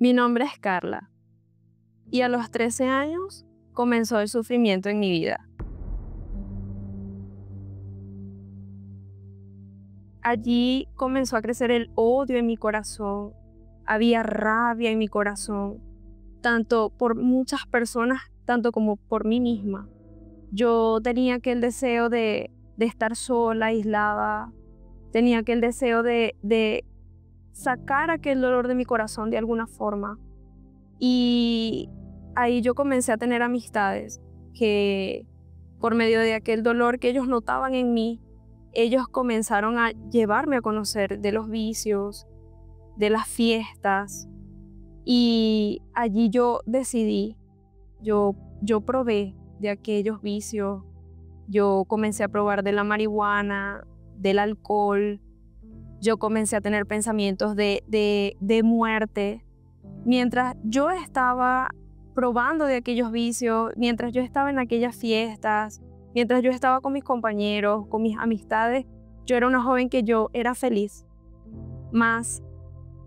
Mi nombre es Carla y a los 13 años comenzó el sufrimiento en mi vida. Allí comenzó a crecer el odio en mi corazón, había rabia en mi corazón, tanto por muchas personas, tanto como por mí misma. Yo tenía aquel deseo de estar sola, aislada, tenía aquel deseo de sacar aquel dolor de mi corazón de alguna forma. Y ahí yo comencé a tener amistades que por medio de aquel dolor que ellos notaban en mí, ellos comenzaron a llevarme a conocer de los vicios, de las fiestas. Y allí yo decidí, yo probé de aquellos vicios. Yo comencé a probar de la marihuana, del alcohol. Yo comencé a tener pensamientos de muerte. Mientras yo estaba probando de aquellos vicios, mientras yo estaba en aquellas fiestas, mientras yo estaba con mis compañeros, con mis amistades, yo era una joven que yo era feliz. Mas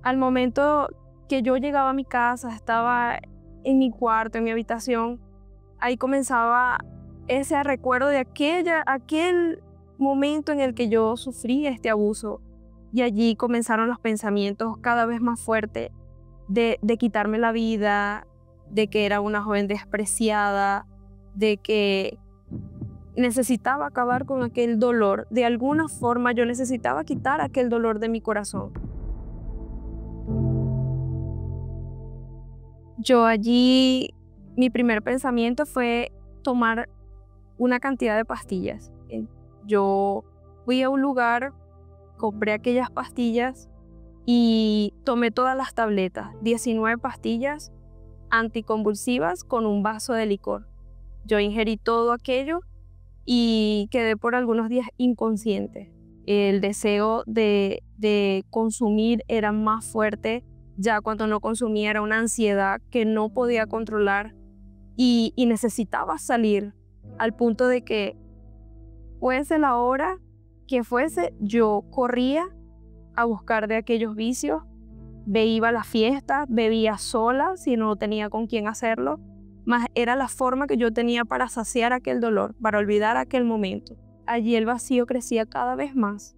al momento que yo llegaba a mi casa, estaba en mi cuarto, en mi habitación, ahí comenzaba ese recuerdo de aquel momento en el que yo sufrí este abuso. Y allí comenzaron los pensamientos cada vez más fuertes de quitarme la vida, de que era una joven despreciada, de que necesitaba acabar con aquel dolor. De alguna forma yo necesitaba quitar aquel dolor de mi corazón. Yo allí, mi primer pensamiento fue tomar una cantidad de pastillas. Yo fui a un lugar, compré aquellas pastillas y tomé todas las tabletas, 19 pastillas anticonvulsivas con un vaso de licor. Yo ingerí todo aquello y quedé por algunos días inconsciente. El deseo de consumir era más fuerte. Ya cuando no consumía era una ansiedad que no podía controlar y necesitaba salir, al punto de que fuese la hora que fuese, yo corría a buscar de aquellos vicios. Iba a la fiesta, bebía sola si no tenía con quién hacerlo, mas era la forma que yo tenía para saciar aquel dolor, para olvidar aquel momento. Allí el vacío crecía cada vez más,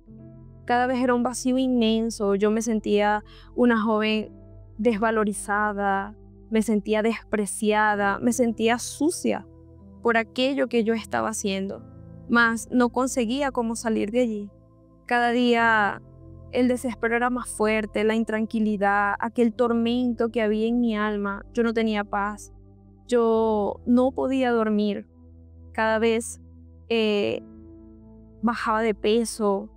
cada vez era un vacío inmenso. Yo me sentía una joven desvalorizada, me sentía despreciada, me sentía sucia por aquello que yo estaba haciendo, mas no conseguía cómo salir de allí. Cada día el desespero era más fuerte, la intranquilidad, aquel tormento que había en mi alma. Yo no tenía paz, yo no podía dormir. Cada vez bajaba de peso,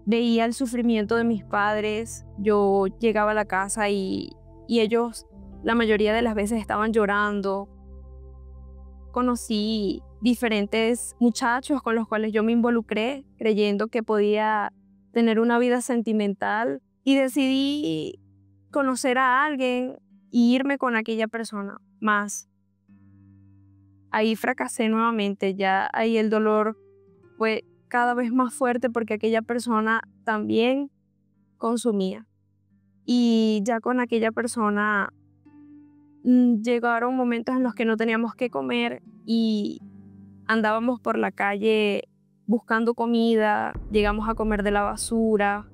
veía el sufrimiento de mis padres. Yo llegaba a la casa y ellos la mayoría de las veces estaban llorando. Conocí diferentes muchachos con los cuales yo me involucré, creyendo que podía tener una vida sentimental, y decidí conocer a alguien y irme con aquella persona. Mas ahí fracasé nuevamente, ya ahí el dolor fue cada vez más fuerte porque aquella persona también consumía. Y ya con aquella persona llegaron momentos en los que no teníamos que comer y andábamos por la calle buscando comida, llegamos a comer de la basura.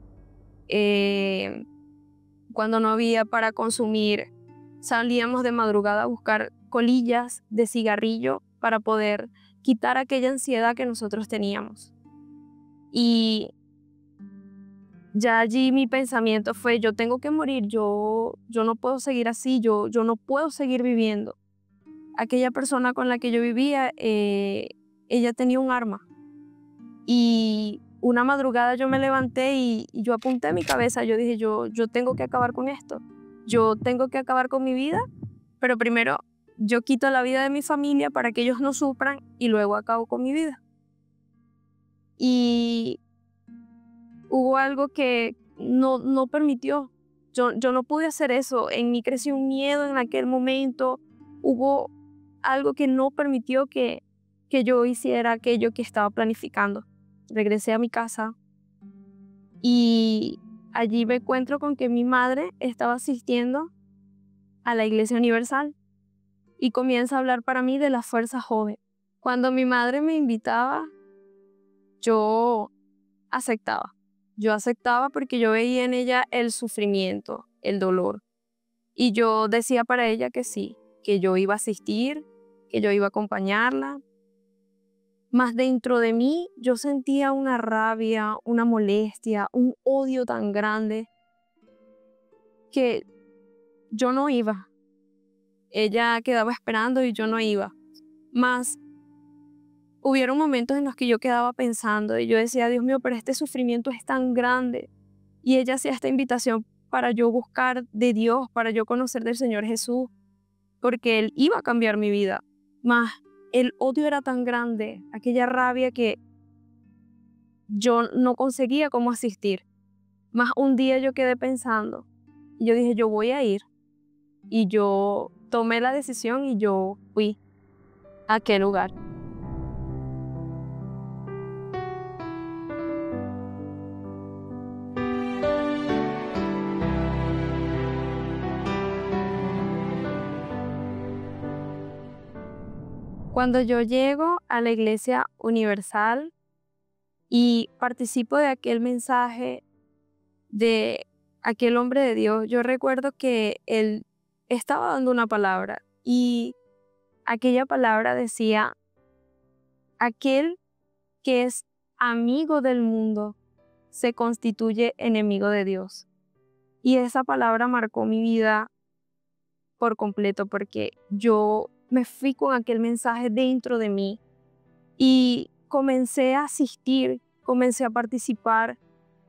Cuando no había para consumir, salíamos de madrugada a buscar colillas de cigarrillo para poder quitar aquella ansiedad que nosotros teníamos. Y ya allí mi pensamiento fue, yo tengo que morir, yo no puedo seguir así, yo no puedo seguir viviendo. Aquella persona con la que yo vivía, ella tenía un arma. Y una madrugada yo me levanté y yo apunté mi cabeza, yo dije, yo tengo que acabar con esto. Yo tengo que acabar con mi vida, pero primero yo quito la vida de mi familia para que ellos no sufran y luego acabo con mi vida. Y hubo algo que no permitió. Yo no pude hacer eso. En mí creció un miedo en aquel momento. Hubo algo que no permitió que yo hiciera aquello que estaba planificando. Regresé a mi casa y allí me encuentro con que mi madre estaba asistiendo a la Iglesia Universal y comienza a hablar para mí de la fuerza joven. Cuando mi madre me invitaba, yo aceptaba. Yo aceptaba porque yo veía en ella el sufrimiento, el dolor. Y yo decía para ella que sí, que yo iba a asistir, que yo iba a acompañarla. Mas dentro de mí yo sentía una rabia, una molestia, un odio tan grande que yo no iba. Ella quedaba esperando y yo no iba. Mas hubieron momentos en los que yo quedaba pensando y yo decía, Dios mío, pero este sufrimiento es tan grande. Y ella hacía esta invitación para yo buscar de Dios, para yo conocer del Señor Jesús, porque Él iba a cambiar mi vida. Mas el odio era tan grande, aquella rabia que yo no conseguía cómo asistir. Mas un día yo quedé pensando y yo dije, yo voy a ir. Y yo tomé la decisión y yo fui a aquel lugar. Cuando yo llego a la Iglesia Universal y participo de aquel mensaje de aquel hombre de Dios, yo recuerdo que él estaba dando una palabra y aquella palabra decía, aquel que es amigo del mundo se constituye enemigo de Dios. Y esa palabra marcó mi vida por completo porque yo me fui con aquel mensaje dentro de mí y comencé a asistir, comencé a participar.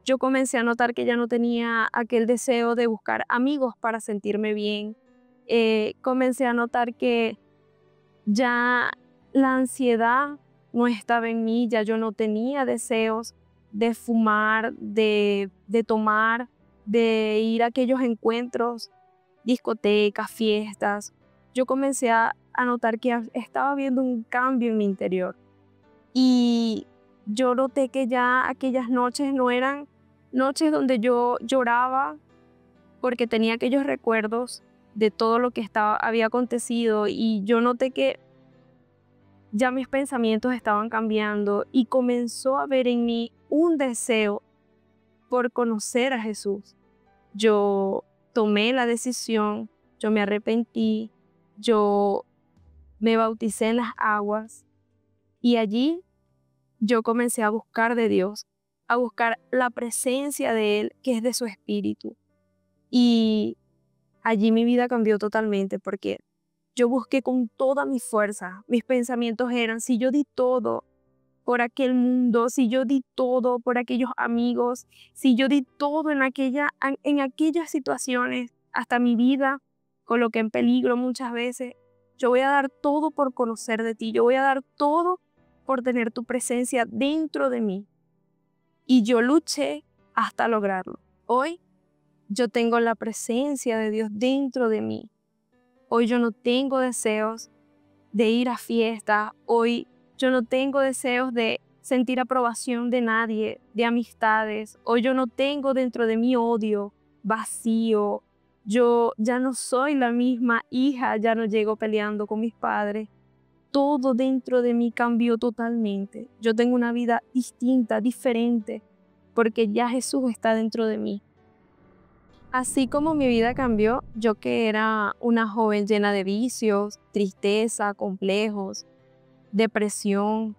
Yo comencé a notar que ya no tenía aquel deseo de buscar amigos para sentirme bien. Comencé a notar que ya la ansiedad no estaba en mí, ya yo no tenía deseos de fumar, de tomar, de ir a aquellos encuentros, discotecas, fiestas. Yo comencé a notar que estaba viendo un cambio en mi interior. Y yo noté que ya aquellas noches no eran noches donde yo lloraba porque tenía aquellos recuerdos de todo lo que había acontecido y yo noté que ya mis pensamientos estaban cambiando y comenzó a haber en mí un deseo por conocer a Jesús. Yo tomé la decisión, yo me arrepentí, yo me bauticé en las aguas y allí yo comencé a buscar de Dios, a buscar la presencia de Él, que es de su Espíritu. Y allí mi vida cambió totalmente porque yo busqué con toda mi fuerza. Mis pensamientos eran, si yo di todo por aquel mundo, si yo di todo por aquellos amigos, si yo di todo en aquellas situaciones, hasta mi vida coloqué en peligro muchas veces, yo voy a dar todo por conocer de ti, yo voy a dar todo por tener tu presencia dentro de mí. Y yo luché hasta lograrlo. Hoy yo tengo la presencia de Dios dentro de mí. Hoy yo no tengo deseos de ir a fiestas. Hoy yo no tengo deseos de sentir aprobación de nadie, de amistades. Hoy yo no tengo dentro de mí odio, vacío. Yo ya no soy la misma hija, ya no llego peleando con mis padres. Todo dentro de mí cambió totalmente. Yo tengo una vida distinta, diferente, porque ya Jesús está dentro de mí. Así como mi vida cambió, yo que era una joven llena de vicios, tristeza, complejos, depresión,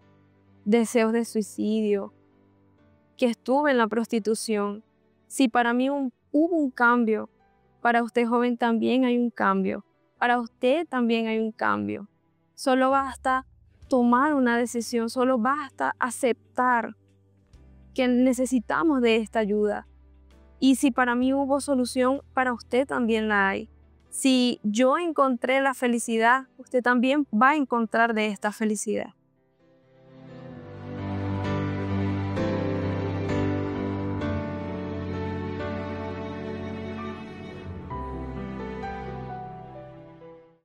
deseos de suicidio, que estuve en la prostitución. Si para mí hubo un cambio, para usted joven también hay un cambio. Para usted también hay un cambio. Solo basta tomar una decisión, solo basta aceptar que necesitamos de esta ayuda. Y si para mí hubo solución, para usted también la hay. Si yo encontré la felicidad, usted también va a encontrar de esta felicidad.